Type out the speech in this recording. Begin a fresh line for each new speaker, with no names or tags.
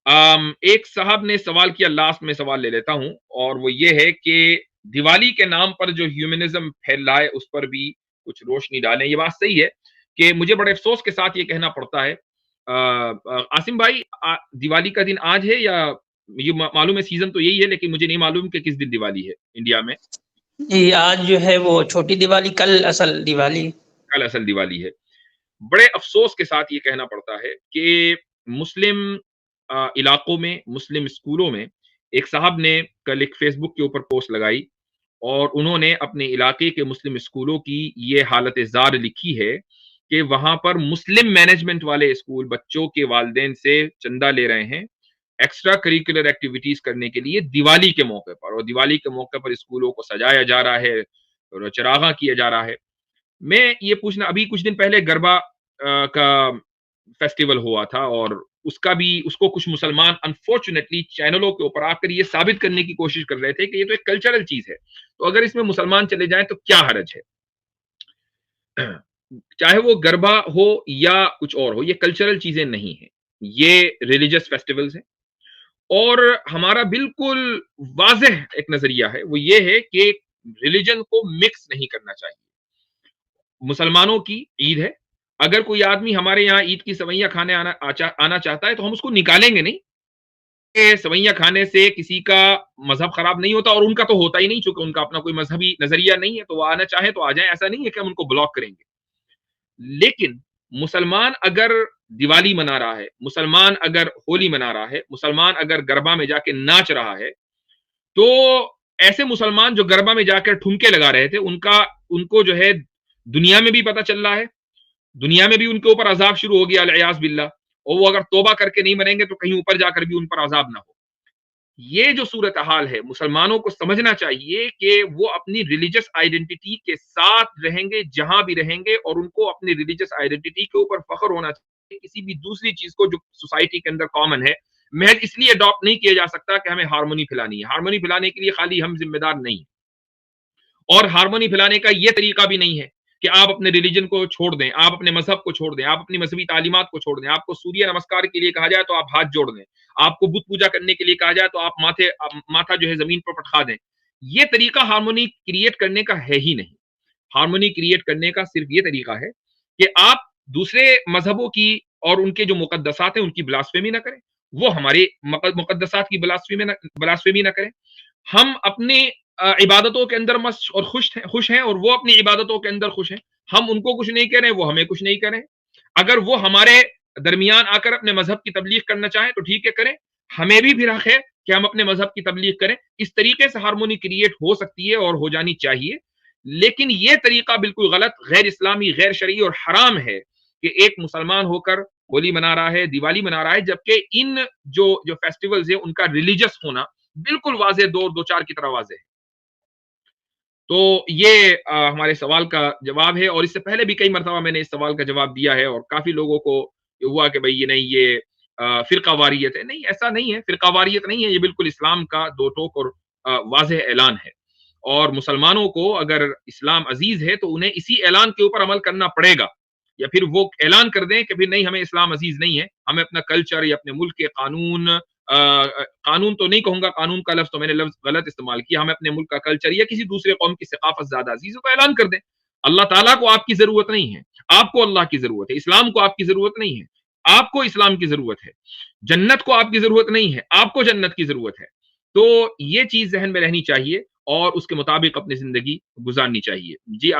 ایک صاحب نے سوال کیا، لاسٹ میں سوال لے لیتا ہوں، اور وہ یہ ہے کہ دیوالی کے نام پر جو ہیومنزم پھیل رہا ہے اس پر بھی کچھ روشنی ڈالیں۔ یہ بات صحیح ہے کہ مجھے بڑے افسوس کے ساتھ یہ کہنا پڑتا ہے، عاصم بھائی، دیوالی کا دن آج ہے یا یہ معلوم ہے سیزن تو یہی ہے، لیکن مجھے نہیں معلوم کہ کس دن دیوالی ہے انڈیا میں۔
جی آج جو ہے وہ چھوٹی دیوالی، کل اصل دیوالی۔
کل اصل دیوالی ہے۔ بڑے افسوس کے ساتھ یہ کہنا پڑتا ہے کہ مسلم علاقوں میں، مسلم اسکولوں میں، ایک صاحب نے کل ایک فیس بک کے اوپر پوسٹ لگائی اور انہوں نے اپنے علاقے کے مسلم اسکولوں کی یہ حالت زار لکھی ہے کہ وہاں پر مسلم مینجمنٹ والے اسکول بچوں کے والدین سے چندہ لے رہے ہیں ایکسٹرا کریکولر ایکٹیویٹیز کرنے کے لیے دیوالی کے موقع پر، اور دیوالی کے موقع پر اسکولوں کو سجایا جا رہا ہے اور چراغاں کیا جا رہا ہے۔ میں یہ پوچھنا، ابھی کچھ دن پہلے گربا کا فیسٹیول ہوا تھا، اور اس کو کچھ مسلمان انفارچونیٹلی چینلوں کے اوپر آ کر یہ ثابت کرنے کی کوشش کر رہے تھے کہ یہ تو ایک کلچرل چیز ہے، تو اگر اس میں مسلمان چلے جائیں تو کیا حرج ہے؟ چاہے وہ گربا ہو یا کچھ اور ہو، یہ کلچرل چیزیں نہیں ہیں، یہ ریلیجس فیسٹیولز ہیں۔ اور ہمارا بالکل واضح ایک نظریہ ہے، وہ یہ ہے کہ ریلیجن کو مکس نہیں کرنا چاہیے۔ مسلمانوں کی عید ہے، اگر کوئی آدمی ہمارے یہاں عید کی سوئیاں کھانے آنا چاہتا ہے تو ہم اس کو نکالیں گے نہیں کہ سوئیاں کھانے سے کسی کا مذہب خراب نہیں ہوتا، اور ان کا تو ہوتا ہی نہیں، چونکہ ان کا اپنا کوئی مذہبی نظریہ نہیں ہے، تو وہ آنا چاہیں تو آ جائیں، ایسا نہیں ہے کہ ہم ان کو بلاک کریں گے۔ لیکن مسلمان اگر دیوالی منا رہا ہے، مسلمان اگر ہولی منا رہا ہے، مسلمان اگر گربا میں جا کے ناچ رہا ہے، تو ایسے مسلمان جو گربا میں جا کر ٹھمکے لگا رہے تھے، ان کو جو ہے دنیا میں بھی پتہ چل رہا ہے، دنیا میں بھی ان کے اوپر عذاب شروع ہو گیا العیاذ باللہ، اور وہ اگر توبہ کر کے نہیں مریں گے تو کہیں اوپر جا کر بھی ان پر عذاب نہ ہو۔ یہ جو صورتحال ہے، مسلمانوں کو سمجھنا چاہیے کہ وہ اپنی ریلیجس آئیڈینٹی کے ساتھ رہیں گے جہاں بھی رہیں گے، اور ان کو اپنی ریلیجس آئیڈینٹی کے اوپر فخر ہونا چاہیے۔ کسی بھی دوسری چیز کو جو سوسائٹی کے اندر کامن ہے محض اس لیے اڈاپٹ نہیں کیا جا سکتا کہ ہمیں ہارمونی پھیلانی ہے۔ ہارمونی پھیلانے کے لیے خالی ہم ذمہ دار نہیں، اور ہارمونی پھیلانے کا یہ طریقہ بھی نہیں ہے کہ آپ اپنے ریلیجن کو چھوڑ دیں، آپ اپنے مذہب کو چھوڑ دیں، آپ اپنی مذہبی تعلیمات کو چھوڑ دیں، آپ کو سوریہ نمسکار کے لیے کہا جائے تو آپ ہاتھ جوڑ دیں، آپ کو بت پوجا کرنے کے لیے کہا جائے تو آپ ماتھا جو ہے زمین پر پٹکا دیں۔ یہ طریقہ ہارمونی کریٹ کرنے کا ہے ہی نہیں۔ ہارمونی کریٹ کرنے کا صرف یہ طریقہ ہے کہ آپ دوسرے مذہبوں کی اور ان کے جو مقدسات ہیں ان کی بلاسفیمی نہ کریں، وہ ہمارے مقدسات کی بلاسفیمی نہ کریں۔ ہم اپنی عبادتوں کے اندر مست اور خوش ہیں، اور وہ اپنی عبادتوں کے اندر خوش ہیں، ہم ان کو کچھ نہیں کہہ رہے، وہ ہمیں کچھ نہیں کہہ رہے۔ اگر وہ ہمارے درمیان آ کر اپنے مذہب کی تبلیغ کرنا چاہیں تو ٹھیک ہے، کریں، ہمیں بھی حق ہے کہ ہم اپنے مذہب کی تبلیغ کریں۔ اس طریقے سے ہارمونی کریٹ ہو سکتی ہے اور ہو جانی چاہیے، لیکن یہ طریقہ بالکل غلط، غیر اسلامی، غیر شرعی اور حرام ہے کہ ایک مسلمان ہو کر ہولی منا رہا ہے، دیوالی منا رہا ہے، جبکہ ان جو فیسٹیولز ہیں ان کا ریلیجس ہونا بالکل واضح، دو چار کی طرح واضح ہے۔ تو یہ ہمارے سوال کا جواب ہے، اور اس سے پہلے بھی کئی مرتبہ میں نے اس سوال کا جواب دیا ہے، اور کافی لوگوں کو ہوا کہ بھئی یہ نہیں، یہ فرقہ واریت ہے۔ نہیں، ایسا نہیں ہے، فرقہ واریت نہیں ہے، یہ بالکل اسلام کا دو ٹوک اور واضح اعلان ہے، اور مسلمانوں کو اگر اسلام عزیز ہے تو انہیں اسی اعلان کے اوپر عمل کرنا پڑے گا، یا پھر وہ اعلان کر دیں کہ پھر نہیں، ہمیں اسلام عزیز نہیں ہے، ہمیں اپنا کلچر یا اپنے ملک کے قانون تو نہیں کہوں گا، قانون کا لفظ تو میں نے لفظ غلط استعمال کیا، ہمیں اپنے ملک کا کلچر یا کسی دوسرے قوم کی ثقافت زیادہ عزیز ہے تو اعلان کر دیں۔ اللہ تعالیٰ کو آپ کی ضرورت نہیں ہے، آپ کو اللہ کی ضرورت ہے، اسلام کو آپ کی ضرورت نہیں ہے، آپ کو اسلام کی ضرورت ہے، جنت کو آپ کی ضرورت نہیں ہے، آپ کو جنت کی ضرورت ہے۔ تو یہ چیز ذہن میں رہنی چاہیے اور اس کے مطابق اپنی زندگی گزارنی چاہیے۔ جی